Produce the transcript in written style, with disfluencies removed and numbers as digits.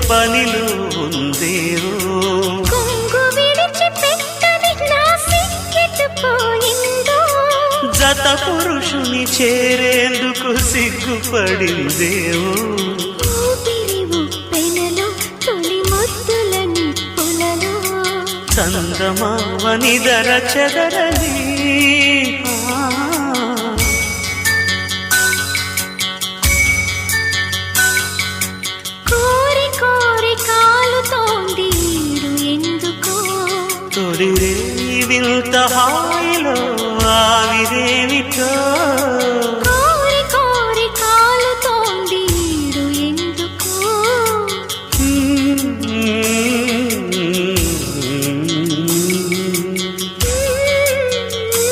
పనిలో ఉందేవో కొంగు విడిచి పెట్టని నా సిక్కిపోయిందో జత పురుషుని చేరేందుకు సిగ్గుపడిందేవో ఊపిరి ఉప్పెనలో తొలి ముద్దుల నిప్పులలో చందమామ నిదర చెదరని